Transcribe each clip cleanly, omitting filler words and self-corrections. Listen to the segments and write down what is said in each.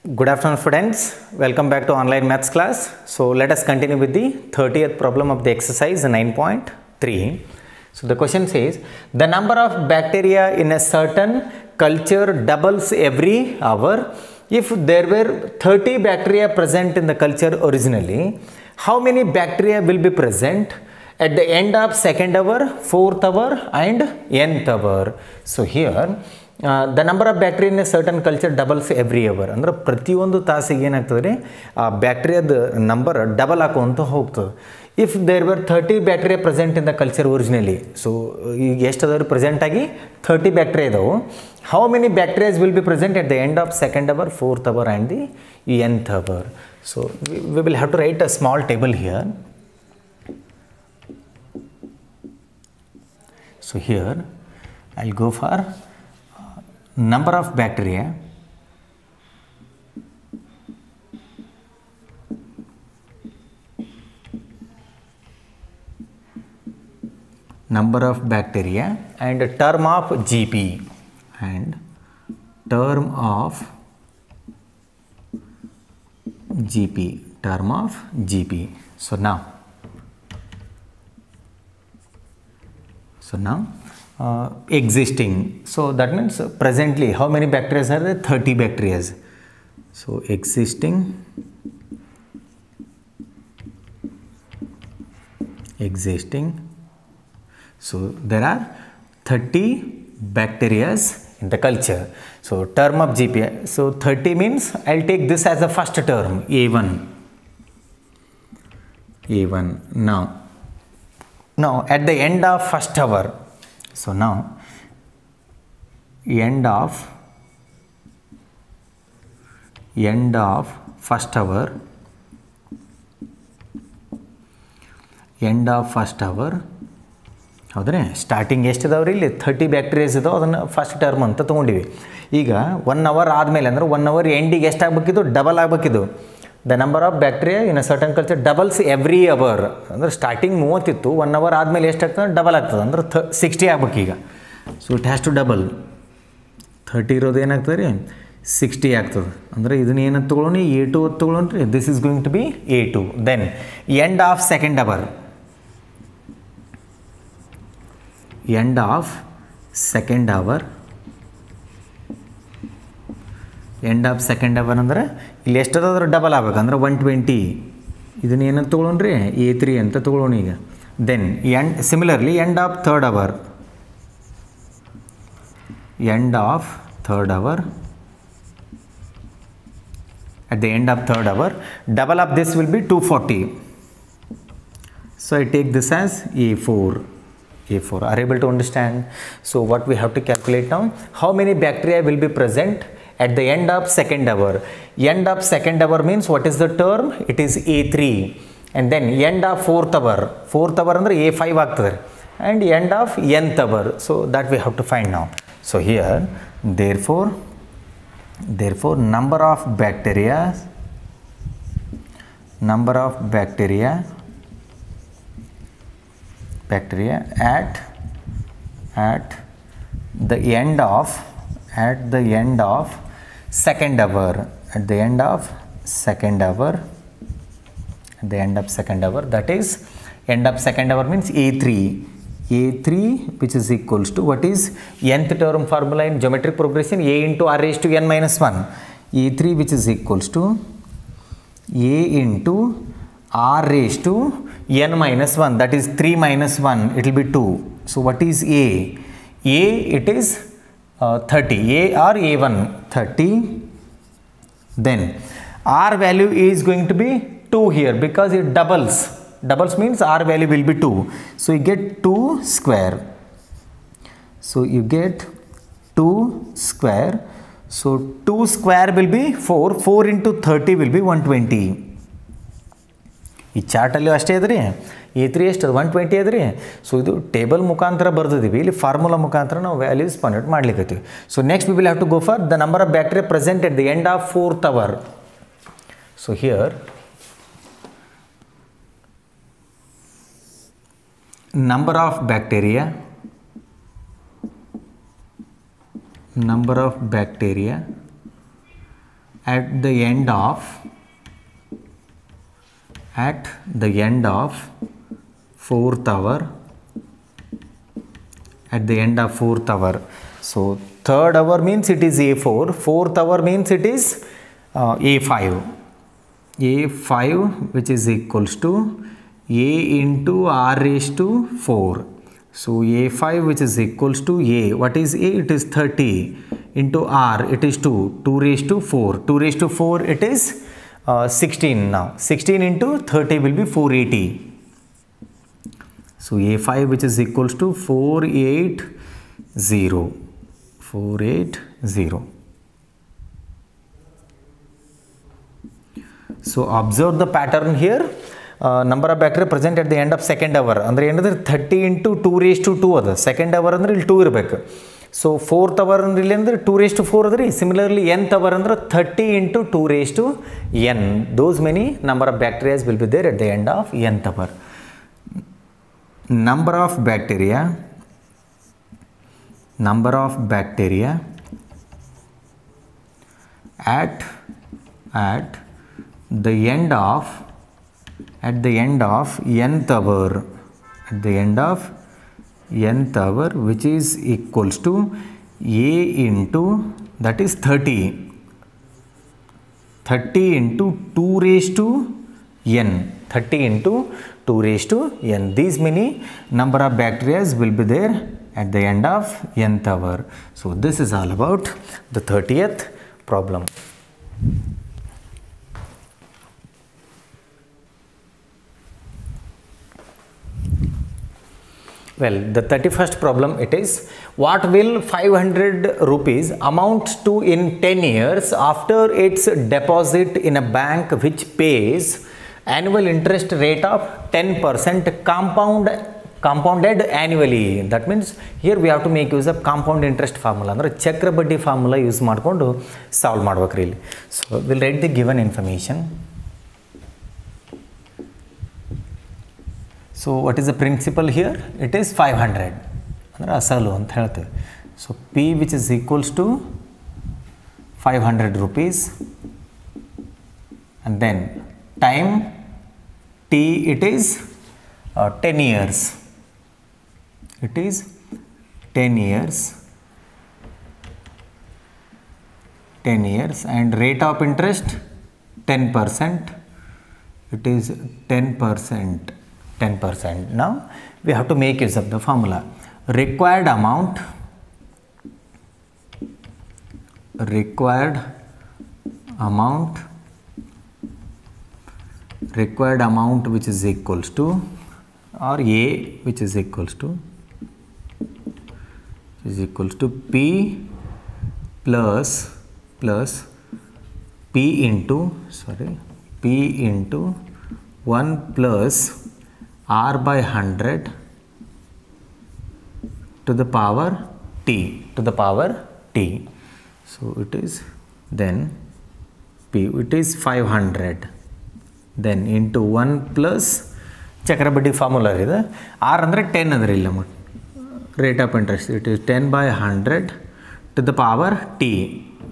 Good afternoon students, welcome back to online maths class. So let us continue with the 30th problem of the exercise 9.3. So the question says, the number of bacteria in a certain culture doubles every hour. If there were 30 bacteria present in the culture originally, how many bacteria will be present at the end of second hour, fourth hour and nth hour? So here the number of bacteria in a certain culture doubles every hour. ಅಂದ್ರೆ ಪ್ರತಿಯೊಂದು ತಾಸಿಗೆ ಏನಾಗ್ತದೆ ರೀ ಆ ಬ್ಯಾಕ್ಟೀರಿಯಾದ number double ಆಗುವಂತ ಹೋಗ್ತದೆ. If there were 30 bacteria present in the culture originally, so ಈಗ ಎಷ್ಟು ಅದಾವ್ರಿ ಪ್ರೆಸೆಂಟ್ ಆಗಿ 30 ಬ್ಯಾಕ್ಟೀರಿಯಾ ಇದಾವೆ. How many bacterias will be present at the end of second hour, fourth hour and the nth hour. So we will have to write a small table here. So here I'll go for number of bacteria and term of GP and term of GP. So now existing, so that means presently how many bacteria are there? 30 bacteria. So existing so there are 30 bacteria in the culture. So term of GP, so 30 means I'll take this as the first term, A1. Now at the end of first hour, so now end of first hour, ಹೌದ್ರೆ starting ಎಷ್ಟು ಇದಾವ್ರಿ ಇಲ್ಲಿ 30 bacterias ಇದಾವೆ, ಅದನ್ನು first term ಅಂತ ತೊಗೊಂಡಿವಿ. ಈಗ 1 hour ಆದಮೇಲೆ ಅಂದ್ರೆ 1 ಅವರ್ ಎಂಡಿಗೆ ಎಷ್ಟು ಆಗಬೇಕಿದ್ದು? ಡಬಲ್ ಆಗಬೇಕಿದ್ದು. The number of bacteria in a certain culture doubles every hour. ಅಂದರೆ ಸ್ಟಾರ್ಟಿಂಗ್ 30 ಇತ್ತು, 1 ಅವರ್ ಆದಮೇಲೆ ಎಷ್ಟು ಆಗ್ತದೆ? ಡಬಲ್ ಆಗ್ತದೆ, ಅಂದ್ರೆ 60 ಆಗ್ಬೇಕು ಈಗ. So it has to double. 30 ಇರೋದು ಏನಾಗ್ತದೆ ರೀ 60 ಆಗ್ತದೆ. ಅಂದರೆ ಇದನ್ನ ಏನಂತ ತೊಗೊಳ್ಳೋಣ? A2 ಅಂತ ತೊಗೊಳ್ಳೋಣ ರೀ. This is going to be A2. Then end of second hour, ಅಂದ್ರೆ ಇಲ್ಲಿ ಎಷ್ಟದಾದ್ರೂ ಡಬಲ್ ಆಗ್ಬೇಕು, ಅಂದ್ರೆ 120. ಇದನ್ನ ಏನಂತ ತೊಗೊಳ್ಳೋಣ ರೀ? A3 ಅಂತ ತೊಗೊಳ್ಳೋಣ ಈಗ. Then similarly end of third hour, at the end of third hour, double of this will be 240. So I take this as A4. Are you able to understand? So what we have to calculate now? How many bacteria will be present at the end of second hour? End of second hour means what is the term? It is A3. And then end of fourth hour ಅಂದ್ರೆ A5 ಆಗ್ತದೆ. And end of nth hour. So that we have to find now. So here therefore number of bacteria at the end of second hour, that is end of second hour means A3, which is equals to what is nth term formula in geometric progression? A into r raised to n minus 1. A3 which is equals to A into r raised to n minus 1, that is 3 minus 1, it will be 2. So what is A? It is 30. A or A1 30. Then r value is going to be 2 here because it doubles means r value will be 2. So you get 2 square. So 2 square will be 4 into 30 will be 120. ಈ ಚಾರ್ಟಲ್ಲಿ ಅಷ್ಟೇ ಅದ್ರಿ. A3 ಎಷ್ಟು 120 ಅದ್ರಿ. So ಇದು table ಮುಖಾಂತರ ಬರ್ದಿದ್ದೀವಿ, ಇಲ್ಲಿ formula ಮುಖಾಂತರ ನಾವು ವ್ಯಾಲ್ಯೂಸ್ ಫೈಂಡ್ ಮಾಡ್ಲಿಕ್ಕತ್ತೀವಿ. So next we will have to go for the number of bacteria present at the end of fourth hour. So here number of bacteria number of bacteria at the end of fourth hour, at the end of fourth hour. So third hour means it is A4, fourth hour means it is A5. A5 which is equals to A into R raised to 4. So A5 which is equals to A, what is A? It is 30 into R, it is 2 raised to 4. 2 raised to 4 it is 16 now. 16 into 30 will be 480. So A5 which is equals to 480. 480. So observe the pattern here. Number of bacteria present at the end of second hour. Andre ಏನಂದ್ರೆ 30 into 2 raised to 2 ಅದ. Second hour ಅಂದ್ರೆ ಇಲ್ಲಿ 2 ಇರಬೇಕು. So fourth hour ಅಂದ್ರೆ ಇಲ್ಲಿ ಅಂದ್ರೆ 2 raised to 4 ಅದ್ರಿ. Similarly nth hour ಅಂದ್ರೆ 30 into 2 raised to n. Those many number of bacteria will be there at the end of nth hour. Number of bacteria at the end of nth hour, which is equals to A into, that is 30 into 2 raised to n. 30 into 2 raised to n. These many number of bacteria will be there at the end of nth hour. So this is all about the 30th problem. Well, the 31st problem it is, what will 500 rupees amount to in 10 years after its deposit in a bank which pays annual interest rate of 10% compounded annually? That means here we have to make use of compound interest formula. Andre chakra badi formula use ಮಾಡ್ಕೊಂಡು solve ಮಾಡಬೇಕ್ರಿ ಇಲ್ಲಿ. So we'll write the given information. So what is the principal here? It is 500. ಅಂದ್ರೆ ಅಸಲು ಅಂತ ಹೇಳ್ತೇವೆ. So P which is equals to 500 rupees, and then time T it is 10 years. It is 10 years. 10 years, and rate of interest 10%. It is 10%. 10%. Now we have to make use of the formula. Required amount which is equals to, or A which is equals to P plus P into 1 plus R by 100 to the power T. So it is then P, it is 500, then into 1 plus chakrabadi formula ide, R andre 10 adri illa rate of interest, it is 10 by 100 to the power T.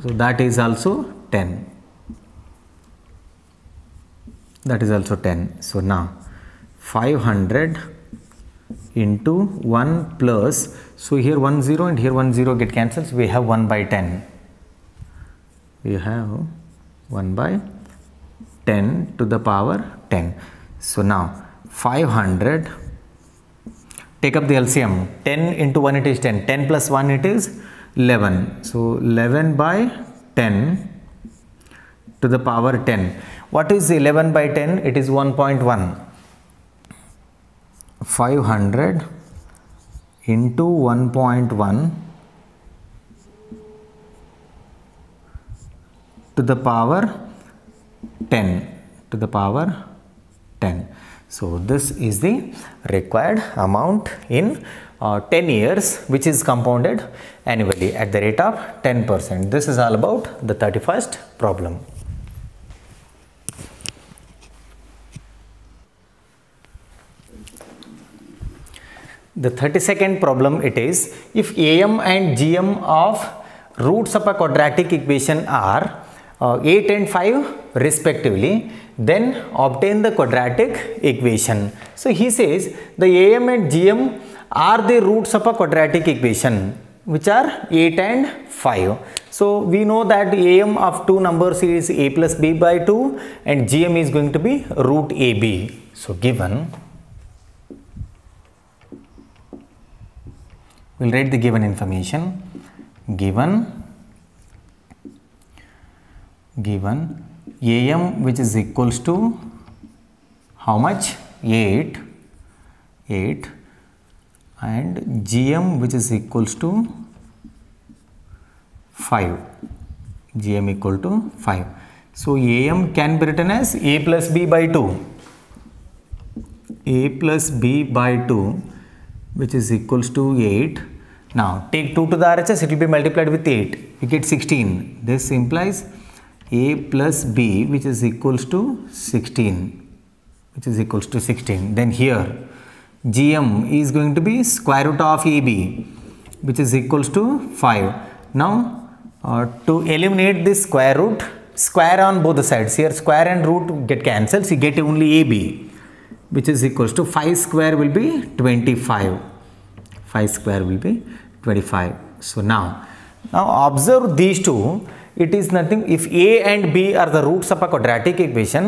So that is also 10. So now 500 into 1 plus, so here 1 0 and here 1 0 get cancelled, so we have 1 by 10. We have 1 by 10 to the power 10. So now 500, take up the LCM, 10 into 1 it is 10, 10 plus 1 it is 11. So 11 by 10 to the power 10. What is 11 by 10? It is 1.1. 500 into 1.1 to the power 10. So this is the required amount in 10 years, which is compounded annually at the rate of 10%. This is all about the 31st problem. The 32nd problem it is, if AM and GM of roots of a quadratic equation are 8 and 5 respectively, then obtain the quadratic equation. So he says the AM and GM are the roots of a quadratic equation, which are 8 and 5. So we know that AM of two numbers is a plus b by 2 and GM is going to be root AB. So given, we'll write the given information. Given AM, which is equals to how much? 8 and GM, which is equals to 5. GM equal to 5. So AM can be written as a plus b by 2. A plus b by 2, which is equals to 8. Now take 2 to the RHS, it will be multiplied with 8. You get 16. This implies a plus b, which is equals to 16. Then here GM is going to be square root of AB, which is equals to 5. Now to eliminate this square root, square on both the sides. Here square and root get cancelled, so you get only AB, which is equals to 5 square will be 25. 5 square will be 25. So now observe these two. It is nothing. If A and B are the roots of a quadratic equation,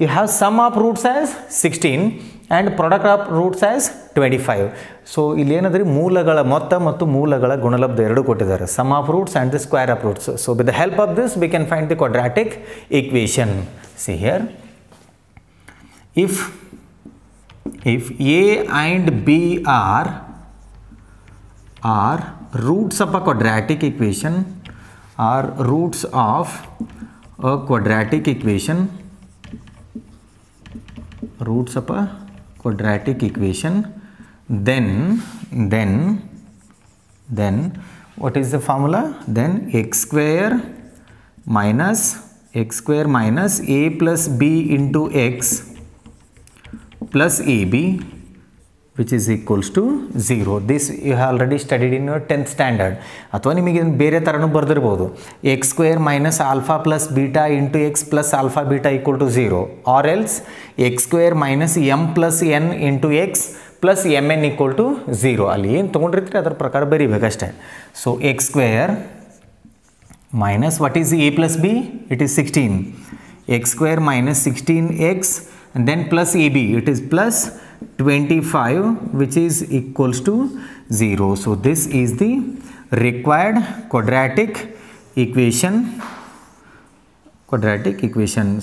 you have sum of roots as 16 and product of roots as 25. So ಇಲ್ಲಿ ಏನಂದ್ರೆ ಮೂಲಗಳ ಮೊತ್ತ ಮತ್ತು ಮೂಲಗಳ ಗುಣಲಬ್ಧ ಎರಡು ಕೊಟ್ಟಿದ್ದಾರೆ, sum of roots and the square of roots. So with the help of this we can find the quadratic equation. See here, if A and B are roots of a quadratic equation, then what is the formula? Then x square minus a plus b into x plus ab, which is equals to 0. This you have already studied in your 10th standard. ಅಥವಾ ನಿಮಗೆ ಬೇರೆ ತರನು ಬರೆದಿರಬಹುದು. x square minus alpha plus beta into x plus alpha beta equal to 0, or else x square minus m plus n into x plus mn equal to 0. ಅಲ್ಲಿ ಏನು ತಗೊಂಡಿರ್ತೀರಿ ಅದರ ಪ್ರಕಾರ ಬರೀಬೇಕಷ್ಟೇ. So x square minus what is a plus b? It is 16. X square minus 16x and then plus ab, it is plus 25, which is equals to 0. So this is the required quadratic equation.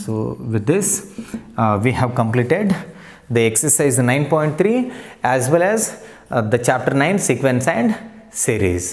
So with this we have completed the exercise 9.3 as well as the chapter 9 sequence and series.